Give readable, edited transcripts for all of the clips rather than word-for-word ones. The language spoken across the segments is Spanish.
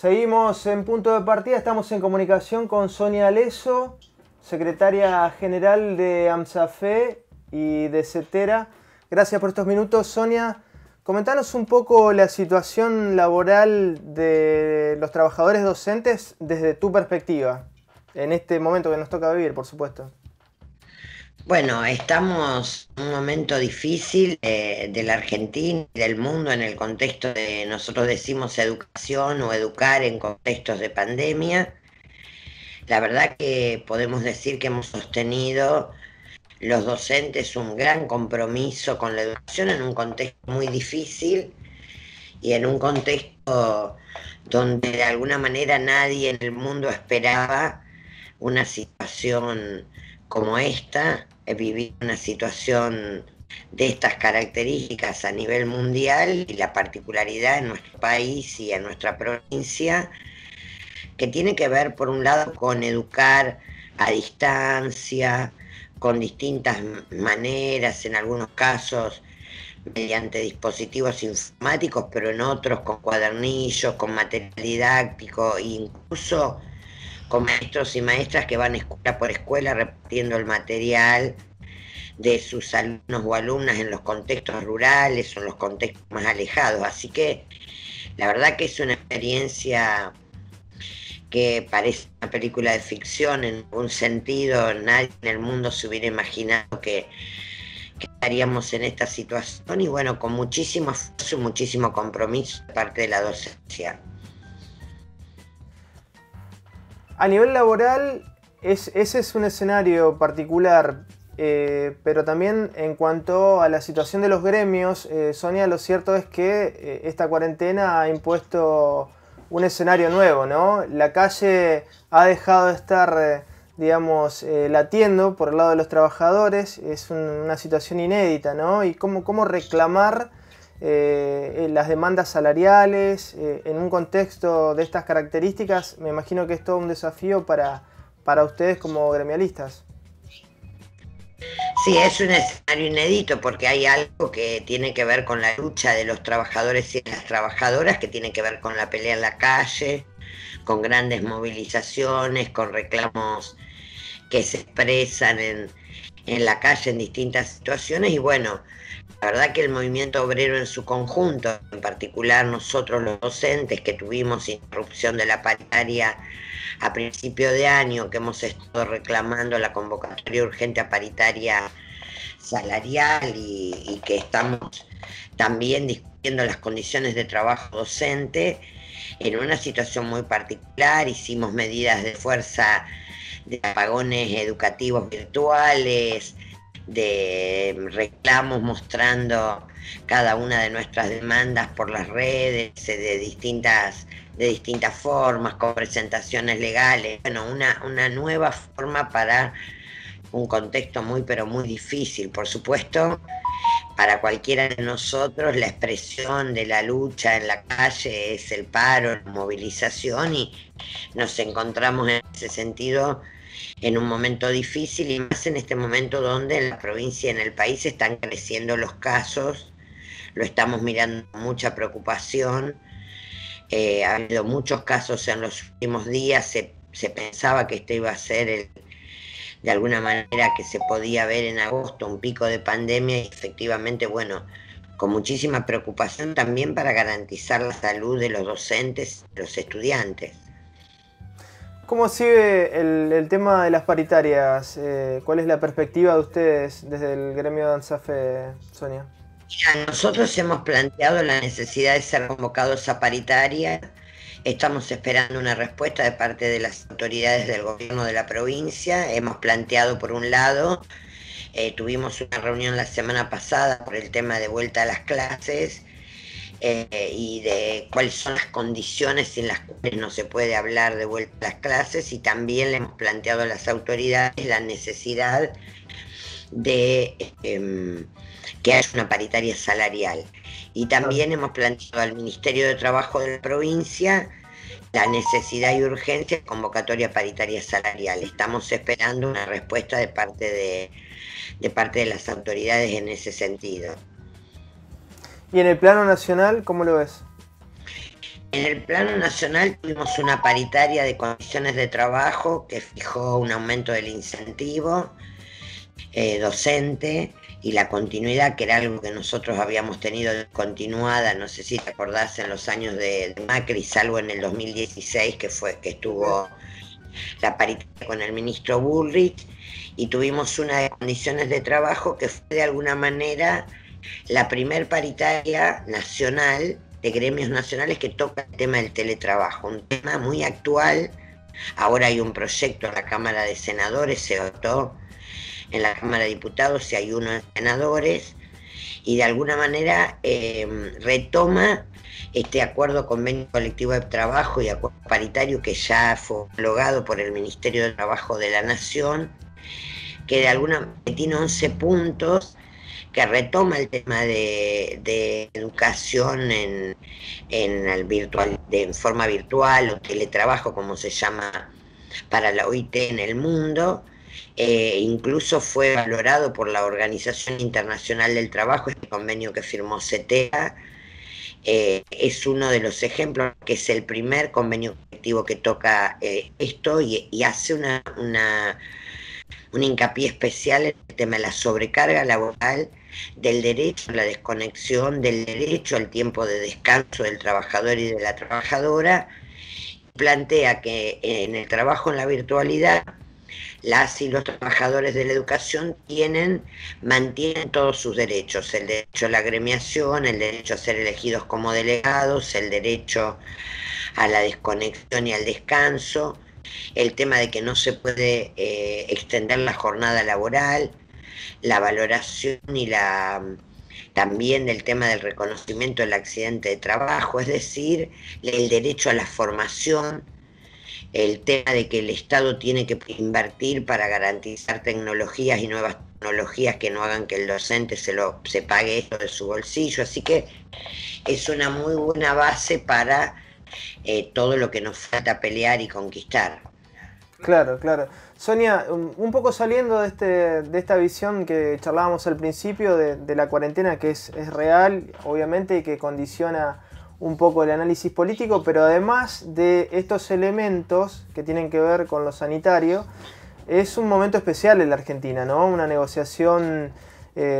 Seguimos en punto de partida, estamos en comunicación con Sonia Leso, secretaria general de AMSAFE y de CETERA. Gracias por estos minutos, Sonia. Comentanos un poco la situación laboral de los trabajadores docentes desde tu perspectiva, en este momento que nos toca vivir, por supuesto. Bueno, estamos en un momento difícil de la Argentina y del mundo en el contexto de, nosotros decimos educación o educar en contextos de pandemia. La verdad que podemos decir que hemos sostenido los docentes un gran compromiso con la educación en un contexto muy difícil y en un contexto donde de alguna manera nadie en el mundo esperaba una situación como esta, vivir una situación de estas características a nivel mundial y la particularidad en nuestro país y en nuestra provincia, que tiene que ver por un lado con educar a distancia, con distintas maneras, en algunos casos mediante dispositivos informáticos, pero en otros con cuadernillos, con material didáctico e incluso con maestros y maestras que van escuela por escuela repartiendo el material de sus alumnos o alumnas en los contextos rurales o en los contextos más alejados. Así que la verdad que es una experiencia que parece una película de ficción en algún sentido. Nadie en el mundo se hubiera imaginado que estaríamos en esta situación y bueno, con muchísimo esfuerzo y muchísimo compromiso de parte de la docencia. A nivel laboral, ese es un escenario particular, pero también en cuanto a la situación de los gremios, Sonia, lo cierto es que esta cuarentena ha impuesto un escenario nuevo, ¿no? La calle ha dejado de estar, digamos, latiendo por el lado de los trabajadores, es una situación inédita, ¿no? Y cómo reclamar las demandas salariales en un contexto de estas características, me imagino que es todo un desafío para ustedes como gremialistas. Sí, es un escenario inédito porque hay algo que tiene que ver con la lucha de los trabajadores y las trabajadoras, que tiene que ver con la pelea en la calle, con grandes movilizaciones, con reclamos que se expresan en la calle en distintas situaciones y bueno, la verdad que el movimiento obrero en su conjunto, en particular nosotros los docentes que tuvimos interrupción de la paritaria a principio de año, que hemos estado reclamando la convocatoria urgente a paritaria salarial y que estamos también discutiendo las condiciones de trabajo docente, en una situación muy particular, hicimos medidas de fuerza de apagones educativos virtuales, de reclamos mostrando cada una de nuestras demandas por las redes, de distintas formas, con presentaciones legales. Bueno, una nueva forma para un contexto muy pero muy difícil, por supuesto. Para cualquiera de nosotros la expresión de la lucha en la calle es el paro, la movilización y nos encontramos en ese sentido en un momento difícil y más en este momento donde en la provincia y en el país están creciendo los casos, lo estamos mirando con mucha preocupación. Ha habido muchos casos en los últimos días, se pensaba que este iba a ser de alguna manera que se podía ver en agosto un pico de pandemia y efectivamente, bueno, con muchísima preocupación también para garantizar la salud de los docentes y los estudiantes. ¿Cómo sigue el tema de las paritarias? ¿Cuál es la perspectiva de ustedes desde el gremio de AMSAFE, Sonia? Ya, nosotros hemos planteado la necesidad de ser convocados a paritaria. Estamos esperando una respuesta de parte de las autoridades del gobierno de la provincia. Hemos planteado, por un lado, tuvimos una reunión la semana pasada por el tema de vuelta a las clases y de cuáles son las condiciones sin las cuales no se puede hablar de vuelta a las clases, y también le hemos planteado a las autoridades la necesidad de que haya una paritaria salarial. Y también hemos planteado al Ministerio de Trabajo de la provincia la necesidad y urgencia de convocatoria paritaria salarial. Estamos esperando una respuesta de parte de las autoridades en ese sentido. ¿Y en el plano nacional, cómo lo ves? En el plano nacional tuvimos una paritaria de condiciones de trabajo que fijó un aumento del incentivo docente y la continuidad, que era algo que nosotros habíamos tenido continuada, no sé si te acordás, en los años de Macri, salvo en el 2016, que estuvo la paritaria con el ministro Bullrich, y tuvimos una de condiciones de trabajo que fue de alguna manera la primer paritaria nacional de gremios nacionales que toca el tema del teletrabajo, un tema muy actual. Ahora hay un proyecto en la Cámara de Senadores, se votó en la Cámara de Diputados y hay uno en senadores, y de alguna manera retoma este acuerdo convenio colectivo de trabajo y acuerdo paritario que ya fue homologado por el Ministerio de Trabajo de la Nación, que tiene 11 puntos, que retoma el tema de educación en forma virtual o teletrabajo, como se llama para la OIT en el mundo. Incluso fue valorado por la Organización Internacional del Trabajo, este convenio que firmó CETEA. Es uno de los ejemplos, que es el primer convenio colectivo que toca esto y hace un hincapié especial en el tema de la sobrecarga laboral, del derecho a la desconexión, del derecho al tiempo de descanso del trabajador y de la trabajadora. Plantea que en el trabajo en la virtualidad, las y los trabajadores de la educación mantienen todos sus derechos: el derecho a la agremiación, el derecho a ser elegidos como delegados, el derecho a la desconexión y al descanso, el tema de que no se puede extender la jornada laboral, la valoración también del tema del reconocimiento del accidente de trabajo, es decir, el derecho a la formación, el tema de que el Estado tiene que invertir para garantizar tecnologías y nuevas tecnologías que no hagan que el docente se pague esto de su bolsillo. Así que es una muy buena base para todo lo que nos falta pelear y conquistar. Claro, claro. Sonia, un poco saliendo de esta visión que charlábamos al principio de la cuarentena, que es real, obviamente, y que condiciona un poco el análisis político, pero además de estos elementos que tienen que ver con lo sanitario, es un momento especial en la Argentina, ¿no? Una negociación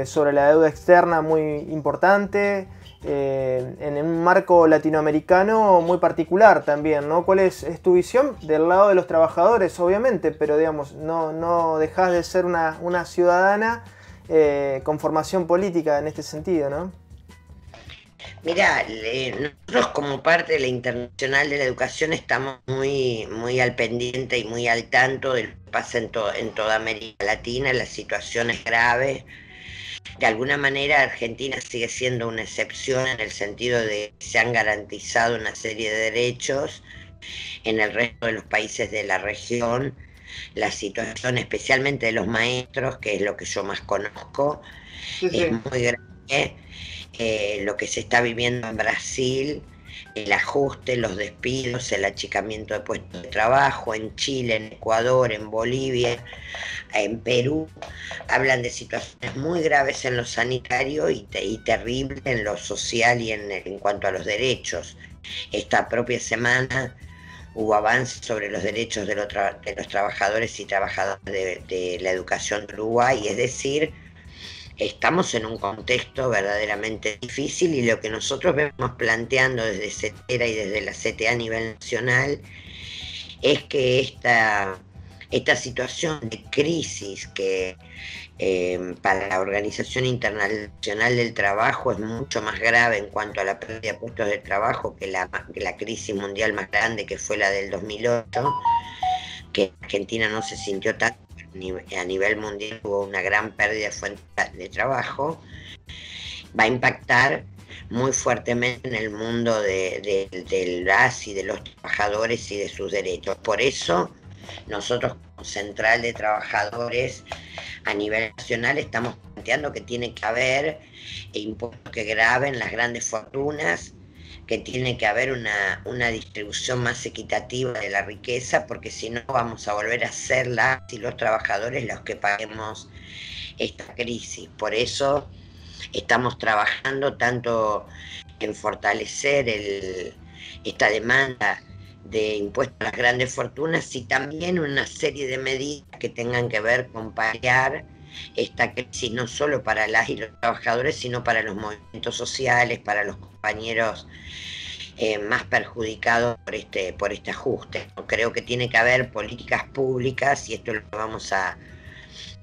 sobre la deuda externa muy importante, en un marco latinoamericano muy particular también, ¿no? ¿Cuál es tu visión del lado de los trabajadores, obviamente, pero digamos, no dejás de ser una ciudadana con formación política en este sentido, ¿no? Mirá, nosotros como parte de la Internacional de la Educación estamos muy, muy al pendiente y muy al tanto de lo que pasa en toda América Latina. La situación es grave. De alguna manera Argentina sigue siendo una excepción en el sentido de que se han garantizado una serie de derechos. En el resto de los países de la región, la situación especialmente de los maestros, que es lo que yo más conozco, sí. Es muy grave. Lo que se está viviendo en Brasil, el ajuste, los despidos, el achicamiento de puestos de trabajo, en Chile, en Ecuador, en Bolivia, en Perú, hablan de situaciones muy graves en lo sanitario y terribles en lo social y en cuanto a los derechos. Esta propia semana hubo avances sobre los derechos de los trabajadores y trabajadoras de la educación de Uruguay, es decir, estamos en un contexto verdaderamente difícil, y lo que nosotros vemos planteando desde CETERA y desde la CTA a nivel nacional es que esta situación de crisis que para la Organización Internacional del Trabajo es mucho más grave en cuanto a la pérdida de puestos de trabajo que la crisis mundial más grande, que fue la del 2008, que Argentina no se sintió tanto. A nivel mundial hubo una gran pérdida de fuentes de trabajo, va a impactar muy fuertemente en el mundo de las y de los trabajadores y de sus derechos. Por eso nosotros como Central de Trabajadores a nivel nacional estamos planteando que tiene que haber impuestos que graven las grandes fortunas, que tiene que haber una distribución más equitativa de la riqueza, porque si no vamos a volver a ser las y los trabajadores los que paguemos esta crisis. Por eso estamos trabajando tanto en fortalecer esta demanda de impuestos a las grandes fortunas y también una serie de medidas que tengan que ver con paliar esta crisis no solo para las y los trabajadores, sino para los movimientos sociales, para los compañeros más perjudicados por este ajuste. Creo que tiene que haber políticas públicas y esto lo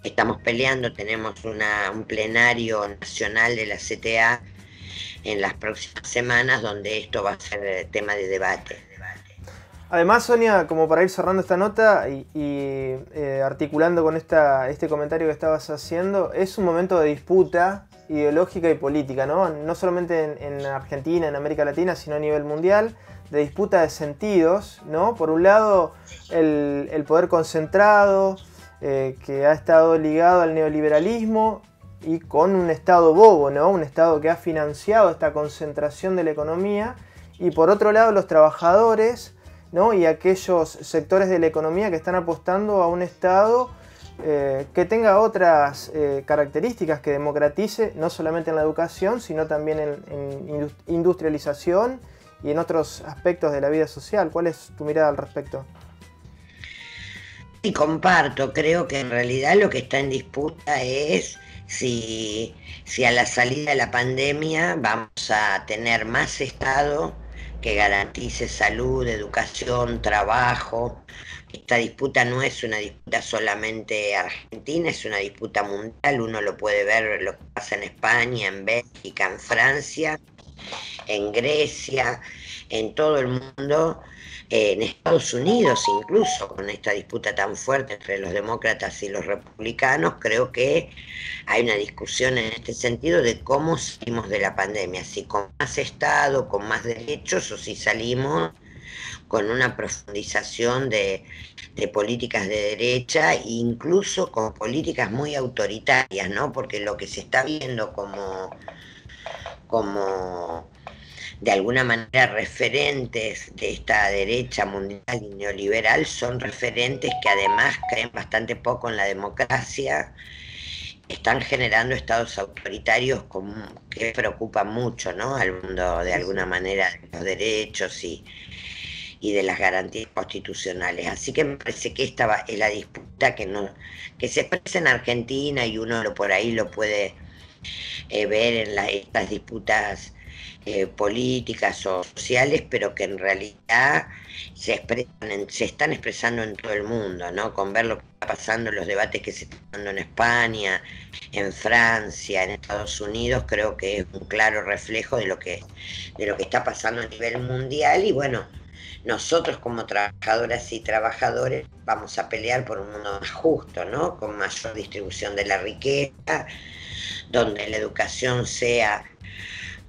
estamos peleando. Tenemos un plenario nacional de la CTA en las próximas semanas donde esto va a ser tema de debate. Además, Sonia, como para ir cerrando esta nota y articulando con este comentario que estabas haciendo, es un momento de disputa ideológica y política, ¿no? No solamente en Argentina, en América Latina, sino a nivel mundial, de disputa de sentidos, ¿no? Por un lado, el poder concentrado, que ha estado ligado al neoliberalismo y con un Estado bobo, ¿no? Un Estado que ha financiado esta concentración de la economía, y por otro lado los trabajadores, ¿no? Y aquellos sectores de la economía que están apostando a un Estado que tenga otras características, que democratice no solamente en la educación, sino también en industrialización y en otros aspectos de la vida social. ¿Cuál es tu mirada al respecto? Y comparto, creo que en realidad lo que está en disputa es si a la salida de la pandemia vamos a tener más Estado que garantice salud, educación, trabajo. Esta disputa no es una disputa solamente argentina, es una disputa mundial. Uno lo puede ver lo que pasa en España, en Bélgica, en Francia, en Grecia, en todo el mundo, en Estados Unidos incluso, con esta disputa tan fuerte entre los demócratas y los republicanos. Creo que hay una discusión en este sentido de cómo salimos de la pandemia, si con más Estado, con más derechos, o si salimos con una profundización de políticas de derecha e incluso con políticas muy autoritarias, ¿no? Porque lo que se está viendo como de alguna manera referentes de esta derecha mundial y neoliberal son referentes que además creen bastante poco en la democracia, están generando estados autoritarios que preocupan mucho, ¿no? Al mundo de alguna manera de los derechos y de las garantías constitucionales. Así que me parece que esta es la disputa que se expresa en Argentina y uno por ahí lo puede ver en estas disputas políticas o sociales, pero que en realidad se están expresando en todo el mundo, ¿no? Con ver lo que está pasando en los debates que se están dando en España, en Francia, en Estados Unidos, creo que es un claro reflejo de lo que está pasando a nivel mundial. Y bueno, nosotros como trabajadoras y trabajadores vamos a pelear por un mundo más justo, ¿no? Con mayor distribución de la riqueza, donde la educación sea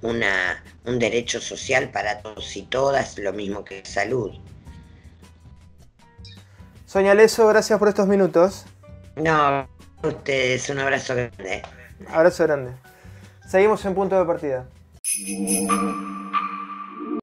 un derecho social para todos y todas, lo mismo que salud. Sonia Leso, gracias por estos minutos. No, a ustedes, un abrazo grande. Abrazo grande. Seguimos en Punto de Partida.